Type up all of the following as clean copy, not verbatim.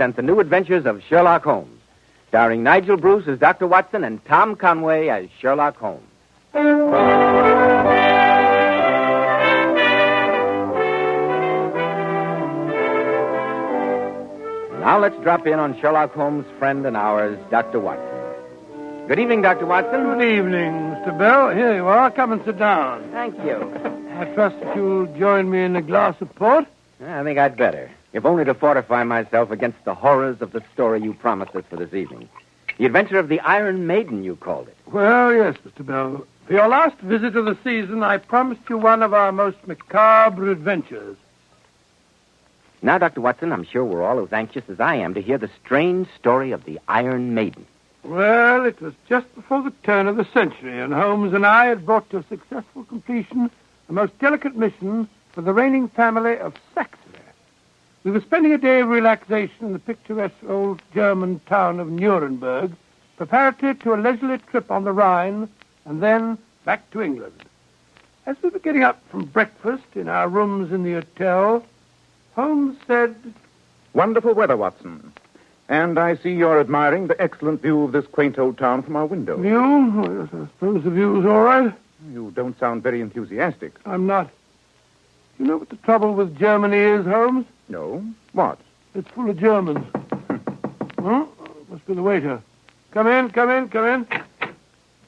present the new adventures of Sherlock Holmes, starring Nigel Bruce as Dr. Watson and Tom Conway as Sherlock Holmes. Now let's drop in on Sherlock Holmes' friend and ours, Dr. Watson. Good evening, Dr. Watson. Good evening, Mr. Bell. Here you are. Come and sit down. Thank you. I trust that you'll join me in a glass of port. I think I'd better, if only to fortify myself against the horrors of the story you promised us for this evening. The adventure of the Iron Maiden, you called it. Well, yes, Mr. Bell. For your last visit of the season, I promised you one of our most macabre adventures. Now, Dr. Watson, I'm sure we're all as anxious as I am to hear the strange story of the Iron Maiden. Well, it was just before the turn of the century, and Holmes and I had brought to a successful completion a most delicate mission for the reigning family of Saxony. We were spending a day of relaxation in the picturesque old German town of Nuremberg, preparatory to a leisurely trip on the Rhine, and then back to England. As we were getting up from breakfast in our rooms in the hotel, Holmes said, "Wonderful weather, Watson. And I see you're admiring the excellent view of this quaint old town from our window." "View? Oh, yes, I suppose the view's all right." You don't sound very enthusiastic. "I'm not. You know what the trouble with Germany is, Holmes? No? What? It's full of Germans." Huh? Must be the waiter. Come in.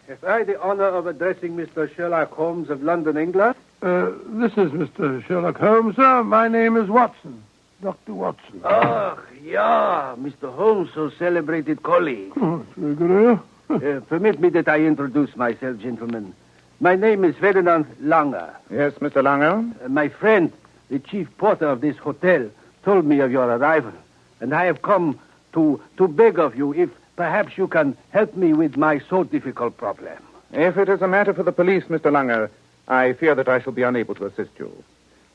Have I the honor of addressing Mr. Sherlock Holmes of London, England? This is Mr. Sherlock Holmes, sir. My name is Watson. Dr. Watson. Ah, yeah, Mr. Holmes, so celebrated colleague. Oh, that's very good of you. Permit me that I introduce myself, gentlemen. My name is Ferdinand Langer. Yes, Mr. Langer? My friend, the chief porter of this hotel, told me of your arrival, and I have come to beg of you if perhaps you can help me with my so difficult problem. If it is a matter for the police, Mr. Langer, I fear that I shall be unable to assist you.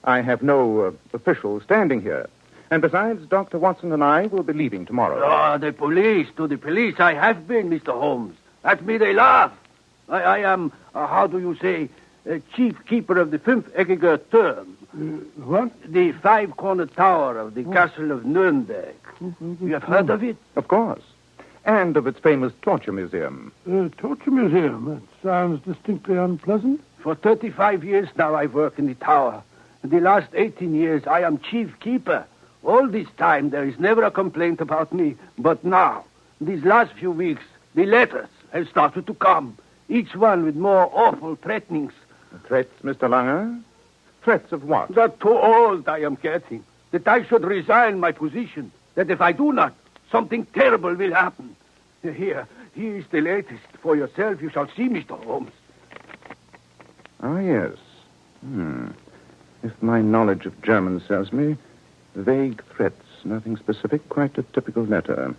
I have no official standing here. And besides, Dr. Watson and I will be leaving tomorrow. Ah, the police. To the police I have been, Mr. Holmes. At me they laugh. I am, how do you say, chief keeper of the fünfeckiger Turm. What? The five-cornered tower of the castle of Nuremberg. You have heard of it? Of course. And of its famous torture museum. Torture museum? That sounds distinctly unpleasant. For 35 years now I work in the tower. In the last 18 years I am chief keeper. All this time there is never a complaint about me. But now, these last few weeks, the letters have started to come. Each one with more awful threatenings. Threats, Mr. Langer? Threats of what? That too old I am getting. That I should resign my position. That if I do not, something terrible will happen. Here is the latest. For yourself, you shall see, Mr. Holmes. Ah, yes. If my knowledge of German serves me, vague threats, nothing specific, quite a typical letter.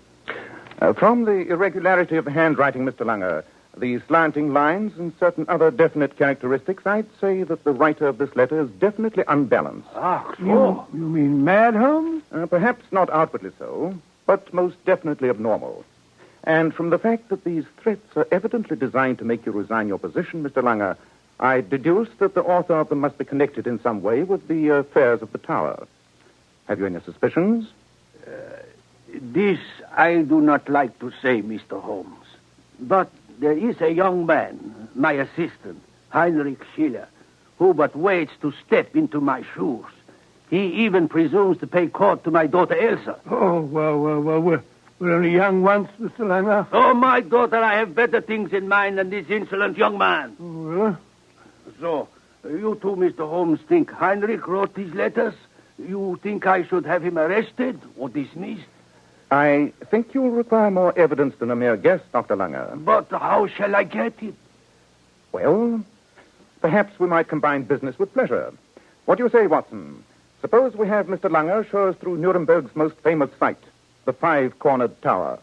From the irregularity of the handwriting, Mr. Langer, the slanting lines and certain other definite characteristics, I'd say that the writer of this letter is definitely unbalanced. Ah, so? You mean mad, Holmes? Perhaps not outwardly so, but most definitely abnormal. And from the fact that these threats are evidently designed to make you resign your position, Mr. Langer, I deduce that the author of them must be connected in some way with the affairs of the tower. Have you any suspicions? This I do not like to say, Mr. Holmes. But there is a young man, my assistant, Heinrich Schiller, who but waits to step into my shoes. He even presumes to pay court to my daughter Elsa. Oh, well, we're only young once, Mr. Langer. Oh, my daughter, I have better things in mind than this insolent young man. Oh, really? So, you two, Mr. Holmes, think Heinrich wrote these letters? You think I should have him arrested or dismissed? I think you'll require more evidence than a mere guess, Dr. Langer. But how shall I get it? Well, perhaps we might combine business with pleasure. What do you say, Watson? Suppose we have Mr. Langer show us through Nuremberg's most famous site, the five-cornered tower.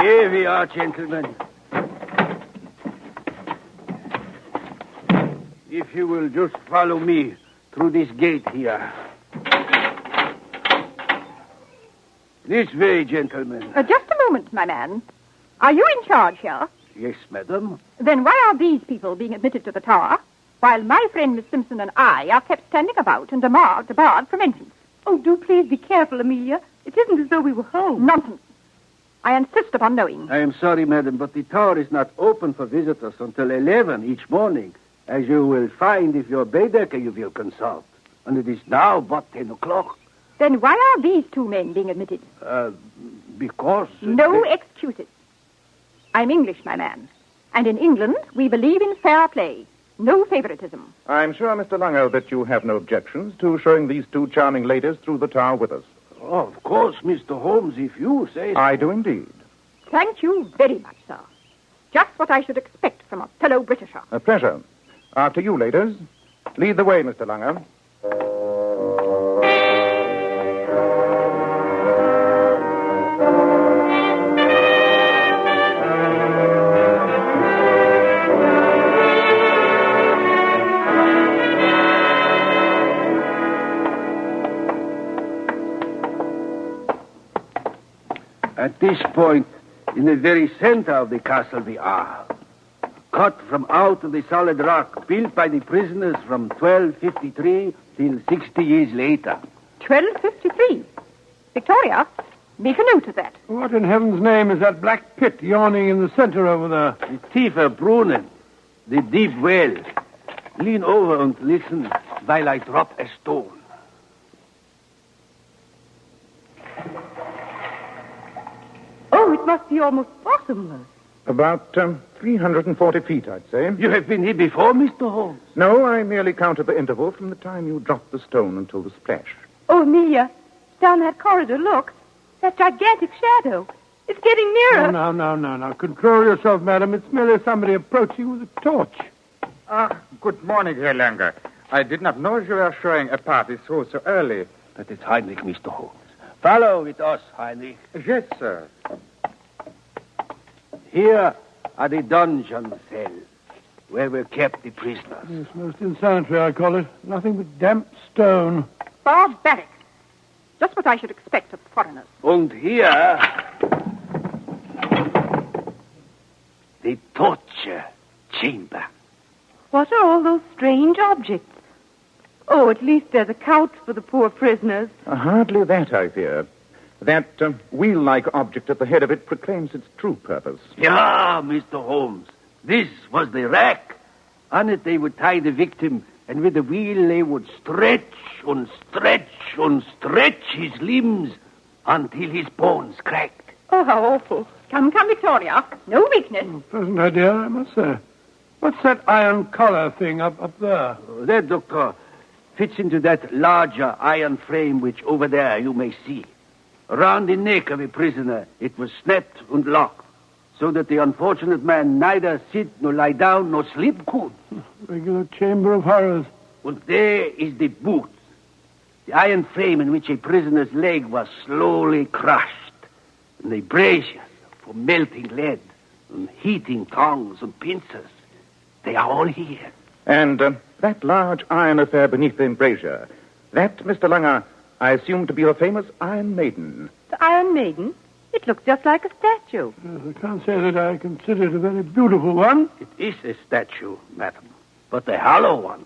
Here we are, gentlemen. If you will just follow me through this gate here. This way, gentlemen. Just a moment, my man. Are you in charge here? Yes, madam. Then why are these people being admitted to the tower, while my friend Miss Simpson and I are kept standing about and debarred from entrance? Oh, do please be careful, Amelia. It isn't as though we were home. Nonsense. I insist upon knowing. I am sorry, madam, but the tower is not open for visitors until 11 each morning, as you will find if your Baedeker you will consult. And it is now but 10 o'clock. Then why are these two men being admitted? Because... No excuses. I'm English, my man. And in England, we believe in fair play. No favoritism. I'm sure, Mr. Lunger, that you have no objections to showing these two charming ladies through the tower with us. Oh, of course, Mr. Holmes, if you say so. I do indeed. Thank you very much, sir. Just what I should expect from a fellow Britisher. A pleasure. After you, ladies. Lead the way, Mr. Lunger. At this point, in the very center of the castle we are. Cut from out of the solid rock, built by the prisoners from 1253 till 60 years later. 1253. Victoria, make a note of that. What in heaven's name is that black pit yawning in the center over there? The Tiefer Brunnen, the deep well. Lean over and listen while I drop a stone. Oh, it must be almost bottomless. About 340 feet, I'd say. You have been here before, Mr. Holmes? No, I merely counted the interval from the time you dropped the stone until the splash. Oh, Amelia, down that corridor, look. That gigantic shadow. It's getting nearer. No. Control yourself, madam. It's merely somebody approaching with a torch. Good morning, Herr Langer. I did not know you were showing a party through so early. That is Heinrich, Mr. Holmes. Follow with us, Heinrich. Yes, sir. Here are the dungeon cells, where were kept the prisoners. Yes, most insanitary, I call it. Nothing but damp stone. Barbaric. Just what I should expect of foreigners. And here, the torture chamber. What are all those strange objects? Oh, at least there's a couch for the poor prisoners. Hardly that, I fear. That wheel-like object at the head of it proclaims its true purpose. Yeah, Mr. Holmes. This was the rack. On it they would tie the victim, and with the wheel they would stretch and stretch and stretch his limbs until his bones cracked. Oh, how awful. Come, Victoria. No weakness. Pleasant idea, I must say. What's that iron collar thing up there? That, Doctor, fits into that larger iron frame which over there you may see. Around the neck of a prisoner, it was snapped and locked, so that the unfortunate man neither sit nor lie down nor sleep could. Regular chamber of horrors. And there is the boot, the iron frame in which a prisoner's leg was slowly crushed, and the braziers for melting lead, and heating tongs and pincers. They are all here. And that large iron affair beneath the embrasure, that, Mr. Lunger, I assume to be your famous Iron Maiden. The Iron Maiden? It looks just like a statue. Yes, I can't say that I consider it a very beautiful one. It is a statue, madam, but a hollow one.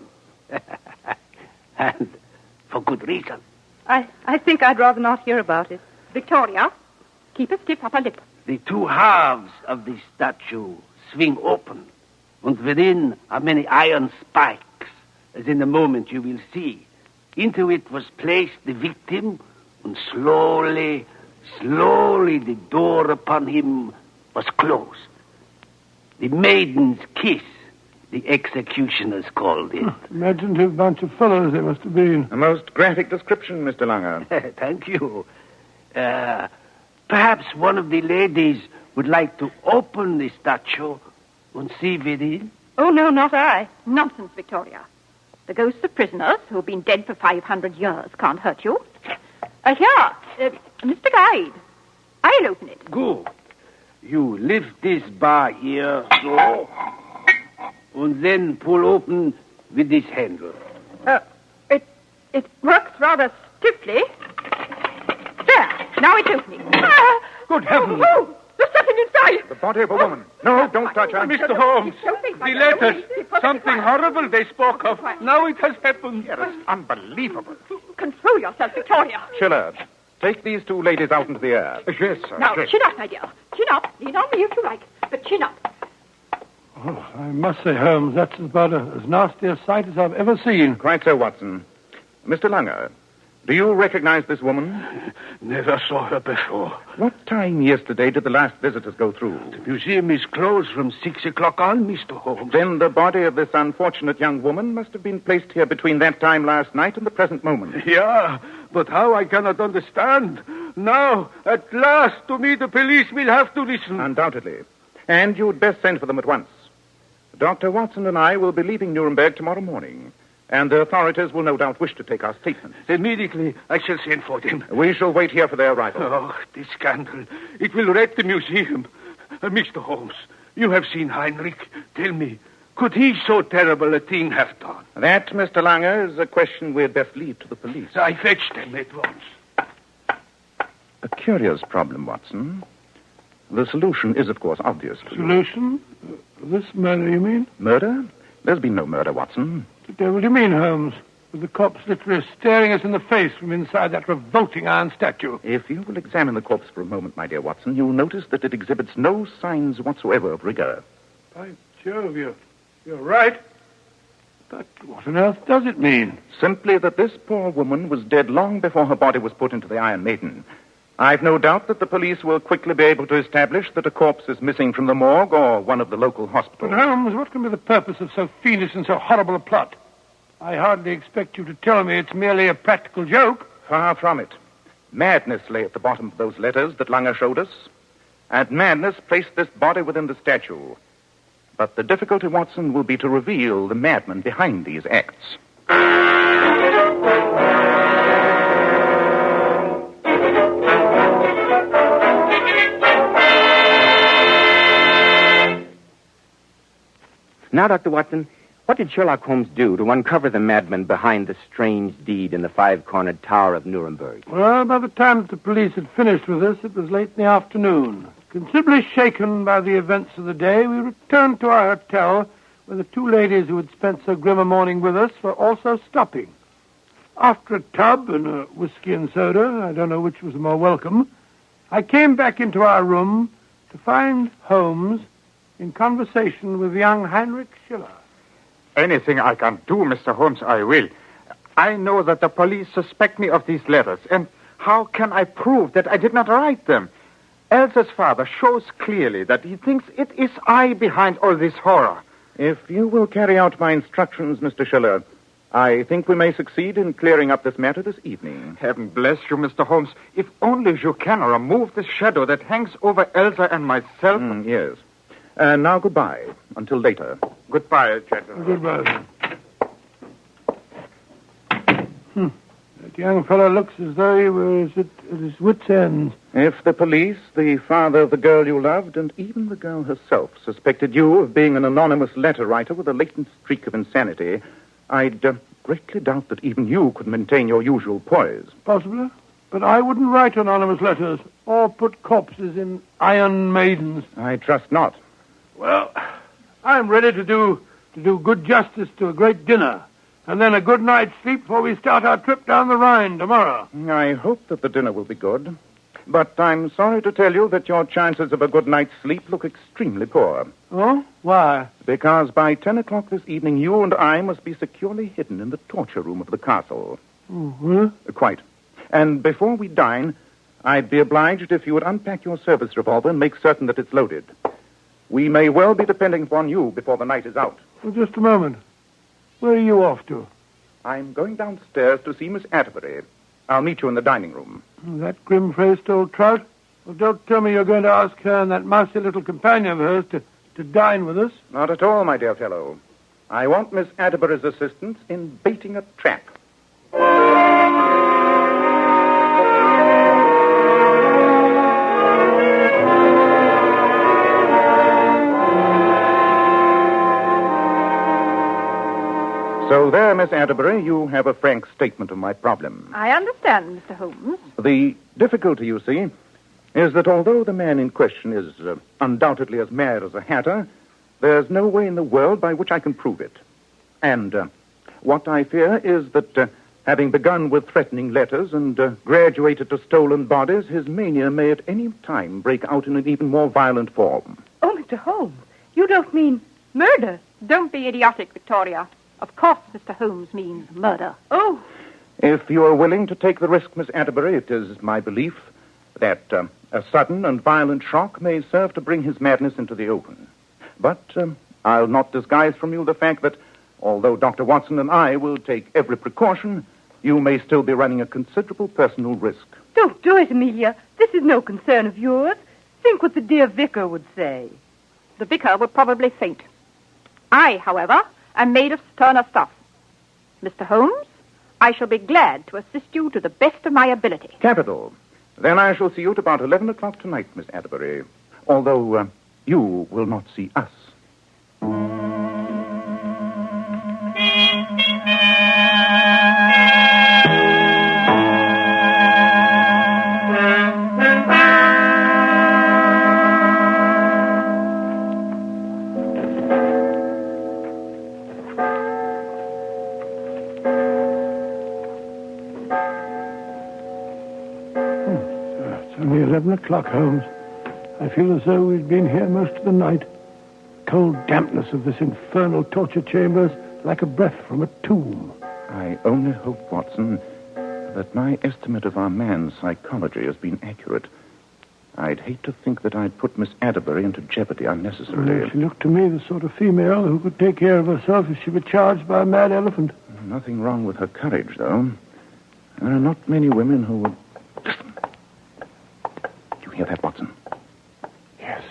And for good reason. I think I'd rather not hear about it. Victoria, keep a stiff upper lip. The two halves of the statue swing open, and within are many iron spikes, as in a moment you will see. Into it was placed the victim, and slowly the door upon him was closed. The maiden's kiss, the executioners called it. Imaginative bunch of fellows they must have been. A most graphic description, Mr. Lunger. Thank you. Perhaps one of the ladies would like to open the statue and see within. Oh, no, not I. Nonsense, Victoria. The ghosts of prisoners who've been dead for 500 years can't hurt you. Here, Mr. Guide. I'll open it. Good. You lift this bar here, so, and then pull open with this handle. It works rather stiffly. There. Now it's opening. Ah! Good heavens. Oh, there's something inside. The body of a woman. No, don't touch her. Mr. Holmes, the letters. Something horrible they spoke of. Now it has happened. It's unbelievable. Control yourself, Victoria. Schiller, take these two ladies out into the air. Yes, sir. Now, Yes. chin up, my dear. Chin up. Lean on me if you like, but chin up. Oh, I must say, Holmes, that's about as nasty a sight as I've ever seen. Quite so, Watson. Mr. Langer, do you recognize this woman? Never saw her before. What time yesterday did the last visitors go through? The museum is closed from 6 o'clock on, Mr. Holmes. Then the body of this unfortunate young woman must have been placed here between that time last night and the present moment. Yeah, but how I cannot understand. Now, at last, to me, the police will have to listen. Undoubtedly. And you'd best send for them at once. Dr. Watson and I will be leaving Nuremberg tomorrow morning, and the authorities will no doubt wish to take our statements. Immediately, I shall send for them. We shall wait here for their arrival. Oh, this scandal. It will wreck the museum. Mr. Holmes, you have seen Heinrich. Tell me, could he so terrible a thing have done? That, Mr. Langer, is a question we'd best leave to the police. I fetched them at once. A curious problem, Watson. The solution is, of course, obvious. Solution? This murder, you mean? Murder? There's been no murder, Watson. The devil do you mean, Holmes? With the cops literally staring us in the face from inside that revolting iron statue. If you will examine the corpse for a moment, my dear Watson, you'll notice that it exhibits no signs whatsoever of rigor. By Jove, you're right. But what on earth does it mean? Simply that this poor woman was dead long before her body was put into the Iron Maiden. I've no doubt that the police will quickly be able to establish that a corpse is missing from the morgue or one of the local hospitals. But, Holmes, what can be the purpose of so fiendish and so horrible a plot? I hardly expect you to tell me it's merely a practical joke. Far from it. Madness lay at the bottom of those letters that Langer showed us. And madness placed this body within the statue. But the difficulty, Watson, will be to reveal the madman behind these acts. Now, Dr. Watson, what did Sherlock Holmes do to uncover the madman behind the strange deed in the five-cornered tower of Nuremberg? Well, by the time that the police had finished with us, it was late in the afternoon. Considerably shaken by the events of the day, we returned to our hotel, where the two ladies who had spent so grim a morning with us were also stopping. After a tub and a whiskey and soda, I don't know which was more welcome, I came back into our room to find Holmes in conversation with young Heinrich Schiller. Anything I can do, Mr. Holmes, I will. I know that the police suspect me of these letters, and how can I prove that I did not write them? Elsa's father shows clearly that he thinks it is I behind all this horror. If you will carry out my instructions, Mr. Schiller, I think we may succeed in clearing up this matter this evening. Heaven bless you, Mr. Holmes. If only you can remove the shadow that hangs over Elsa and myself. Yes. Now, goodbye. Until later. Goodbye, gentlemen. Goodbye. That young fellow looks as though he was at his wits' end. If the police, the father of the girl you loved, and even the girl herself suspected you of being an anonymous letter writer with a latent streak of insanity, I'd greatly doubt that even you could maintain your usual poise. Possibly. But I wouldn't write anonymous letters or put corpses in Iron Maidens. I trust not. Well, I'm ready to do good justice to a great dinner, and then a good night's sleep before we start our trip down the Rhine tomorrow. I hope that the dinner will be good. But I'm sorry to tell you that your chances of a good night's sleep look extremely poor. Oh? Why? Because by 10 o'clock this evening, you and I must be securely hidden in the torture room of the castle. Oh, Quite. And before we dine, I'd be obliged if you would unpack your service revolver and make certain that it's loaded. We may well be depending upon you before the night is out. Well, just a moment. Where are you off to? I'm going downstairs to see Miss Atterbury. I'll meet you in the dining room. That grim-faced old trout? Well, don't tell me you're going to ask her and that mousy little companion of hers to dine with us. Not at all, my dear fellow. I want Miss Atterbury's assistance in baiting a trap. So So there, Miss Atterbury, you have a frank statement of my problem. I understand, Mr. Holmes. The difficulty, you see, is that although the man in question is undoubtedly as mad as a hatter, there's no way in the world by which I can prove it. And what I fear is that, having begun with threatening letters and graduated to stolen bodies, his mania may at any time break out in an even more violent form. Oh, Mr. Holmes, you don't mean murder? Don't be idiotic, Victoria. Of course, Mr. Holmes means murder. Oh. If you are willing to take the risk, Miss Atterbury, it is my belief that a sudden and violent shock may serve to bring his madness into the open. But I'll not disguise from you the fact that, although Dr. Watson and I will take every precaution, you may still be running a considerable personal risk. Don't do it, Amelia. This is no concern of yours. Think what the dear vicar would say. The vicar would probably faint. I, however, am made of sterner stuff. Mr. Holmes, I shall be glad to assist you to the best of my ability. Capital. Then I shall see you at about 11 o'clock tonight, Miss Atterbury. Although you will not see us. Only 11 o'clock, Holmes. I feel as though we'd been here most of the night. Cold dampness of this infernal torture chamber is like a breath from a tomb. I only hope, Watson, that my estimate of our man's psychology has been accurate. I'd hate to think that I'd put Miss Atterbury into jeopardy unnecessarily. Well, she looked to me the sort of female who could take care of herself if she were charged by a mad elephant. Nothing wrong with her courage, though. There are not many women who would... Listen. You hear that, Watson? Yes.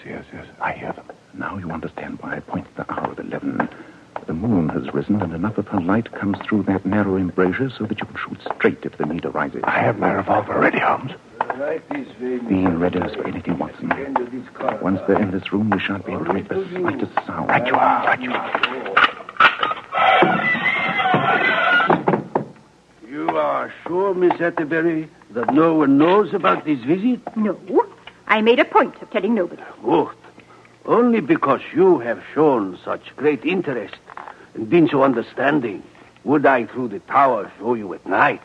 I hear them. Now you understand why I point to the hour of 11. The moon has risen, and enough of her light comes through that narrow embrasure so that you can shoot straight if the need arises. I have my revolver ready, Holmes. Be in readiness for anything, Watson. Once they're in this room, we shan't be able to make the slightest sound. Right you are. You are sure, Miss Atterbury, that no one knows about this visit? No, I made a point of telling nobody. Good. Only because you have shown such great interest and been so understanding would I, through the tower, show you at night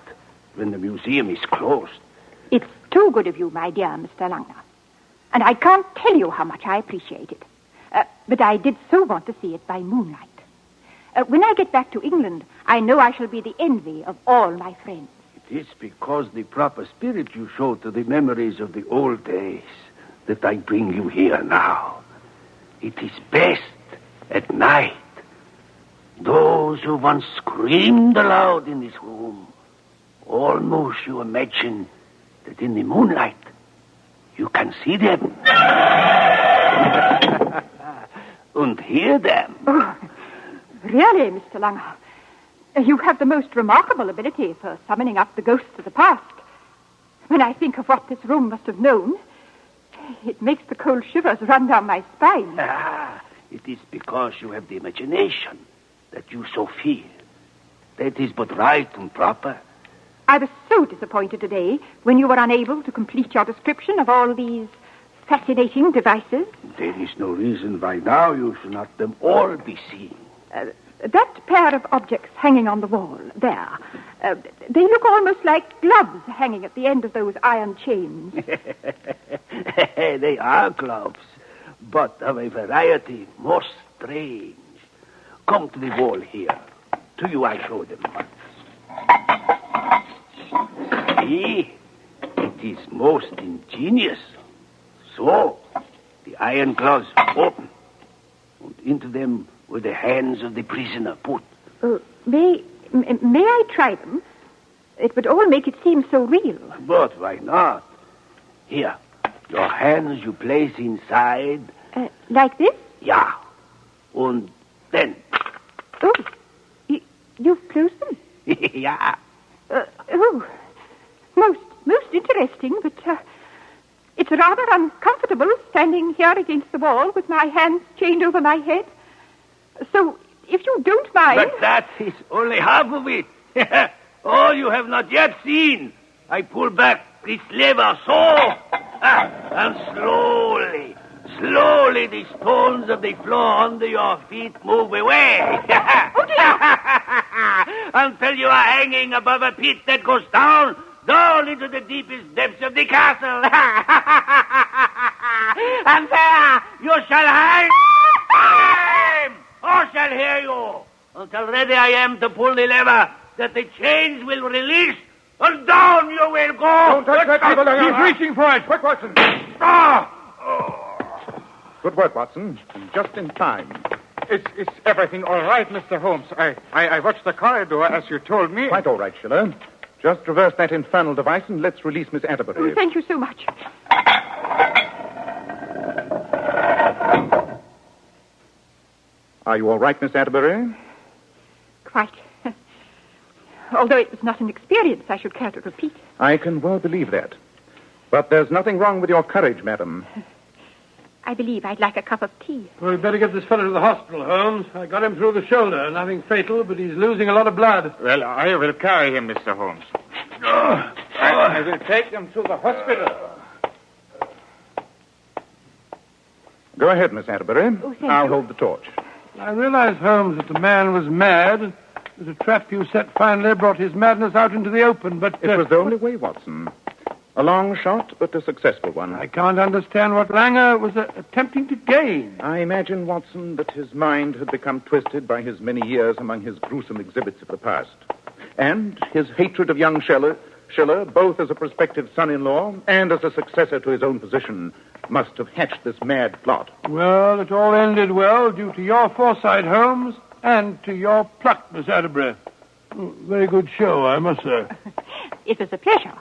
when the museum is closed. It's too good of you, my dear Mr. Langer. And I can't tell you how much I appreciate it. But I did so want to see it by moonlight. When I get back to England, I know I shall be the envy of all my friends. It is because the proper spirit you show to the memories of the old days that I bring you here now. It is best at night. Those who once screamed aloud in this room, almost you imagine that in the moonlight you can see them. And hear them. Oh, really, Mr. Langer, you have the most remarkable ability for summoning up the ghosts of the past. When I think of what this room must have known, it makes the cold shivers run down my spine. It is because you have the imagination that you so fear. That is but right and proper. I was so disappointed today when you were unable to complete your description of all these fascinating devices. There is no reason why now you should not them all be seen. That pair of objects hanging on the wall, there, they look almost like gloves hanging at the end of those iron chains. They are gloves, but of a variety most strange. Come to the wall here. To you I show them once. See, it is most ingenious. So, the iron gloves open, and into them were the hands of the prisoner put. May I try them? It would all make it seem so real. But why not? Here, your hands you place inside. Like this? Yeah. And then. Oh, you've closed them? Yeah. Most interesting, but it's rather uncomfortable standing here against the wall with my hands chained over my head. So if you don't mind... But that is only half of it. All you have not yet seen. I pull back this lever so... and slowly the stones of the floor under your feet move away. Until you are hanging above a pit that goes down into the deepest depths of the castle. And there you shall hang. All shall hear you. Until ready I am to pull the lever that the chains will release, and down you will go. Don't touch that lever, He's reaching for it. Quick, Watson. Good work, Watson. And just in time. Is everything all right, Mr. Holmes? I watched the corridor as you told me. Quite all right, Schiller. Just reverse that infernal device and let's release Miss Atterbury. Oh, thank you so much. Are you all right, Miss Atterbury? Quite. Although it was not an experience I should care to repeat. I can well believe that. But there's nothing wrong with your courage, madam. I believe I'd like a cup of tea. Well, we'd better get this fellow to the hospital, Holmes. I got him through the shoulder. Nothing fatal, but he's losing a lot of blood. Well, I will carry him, Mr. Holmes. I will take him to the hospital. Go ahead, Miss Atterbury. Oh, thank I'll you. hold the torch. I realized, Holmes, that the man was mad. That a trap you set finally brought his madness out into the open, but... It was the only way, Watson. A long shot, but a successful one. I can't understand what Langer was attempting to gain. I imagine, Watson, that his mind had become twisted by his many years among his gruesome exhibits of the past. And his hatred of young Schiller, both as a prospective son-in-law and as a successor to his own position, must have hatched this mad plot. Well, it all ended well due to your foresight, Holmes, and to your pluck, Miss Atterbury. Very good show, I must say. It was a pleasure.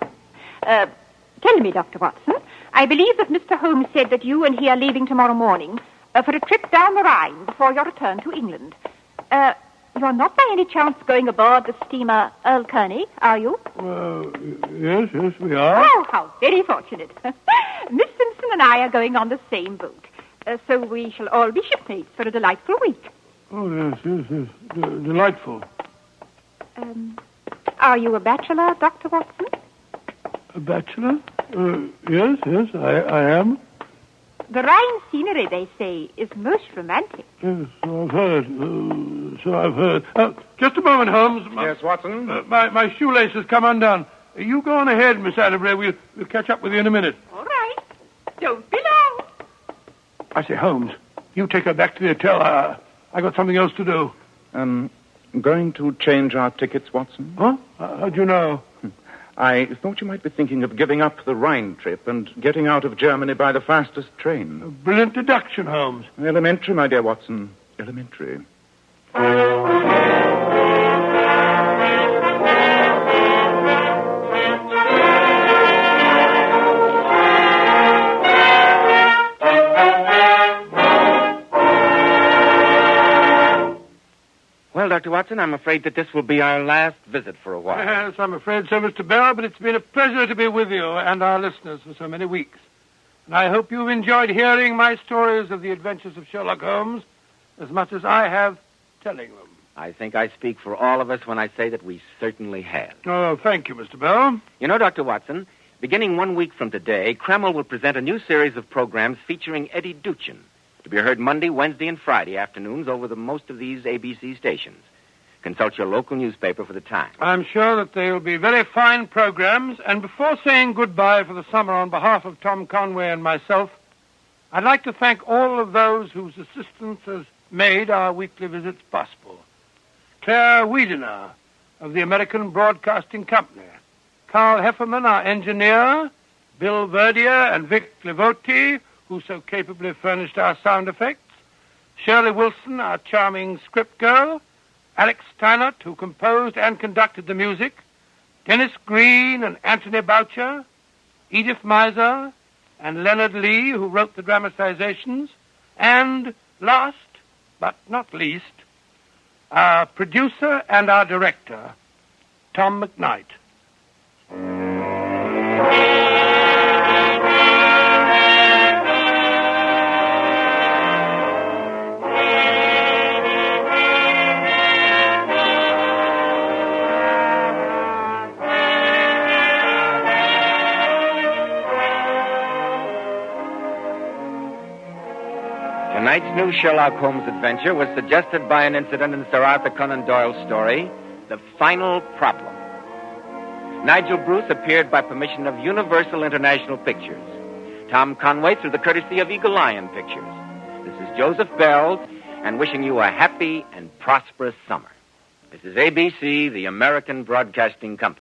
Tell me, Dr. Watson, I believe that Mr. Holmes said that you and he are leaving tomorrow morning for a trip down the Rhine before your return to England. You are not by any chance going aboard the steamer Earl Kearney, are you? Yes, we are. Oh, how very fortunate. Miss Simpson and I are going on the same boat. So we shall all be shipmates for a delightful week. Oh, yes. Delightful. Are you a bachelor, Dr. Watson? A bachelor? Yes, I am. The Rhine scenery, they say, is most romantic. Yes, so I've heard. Just a moment, Holmes. Yes, Watson? My shoelace has come undone. You go on ahead, Miss Atterbury. We'll catch up with you in a minute. All right. Don't be long. I say, Holmes, you take her back to the hotel. I got something else to do. Going to change our tickets, Watson? Huh? How'd you know? I thought you might be thinking of giving up the Rhine trip and getting out of Germany by the fastest train. A brilliant deduction, Holmes. Elementary, my dear Watson. Elementary. Well, Dr. Watson, I'm afraid that this will be our last visit for a while. Yes, I'm afraid so, Mr. Bell, but it's been a pleasure to be with you and our listeners for so many weeks. And I hope you've enjoyed hearing my stories of the adventures of Sherlock Holmes as much as I have telling them. I think I speak for all of us when I say that we certainly have. Oh, thank you, Mr. Bell. You know, Dr. Watson, beginning 1 week from today, Kreml will present a new series of programs featuring Eddie Duchin, to be heard Monday, Wednesday, and Friday afternoons over most of these ABC stations. Consult your local newspaper for the time. I'm sure that they will be very fine programs, and before saying goodbye for the summer on behalf of Tom Conway and myself, I'd like to thank all of those whose assistance has made our weekly visits possible. Claire Wiedener of the American Broadcasting Company, Carl Hefferman, our engineer, Bill Verdier and Vic Livoti, who so capably furnished our sound effects, Shirley Wilson, our charming script girl, Alex Steinert, who composed and conducted the music, Dennis Green and Anthony Boucher, Edith Miser, and Leonard Lee, who wrote the dramatizations, and last but not least, our producer and our director, Tom McKnight. Tonight's new Sherlock Holmes adventure was suggested by an incident in Sir Arthur Conan Doyle's story, The Final Problem. Nigel Bruce appeared by permission of Universal International Pictures. Tom Conway through the courtesy of Eagle Lion Pictures. This is Joseph Bells, and wishing you a happy and prosperous summer. This is ABC, the American Broadcasting Company.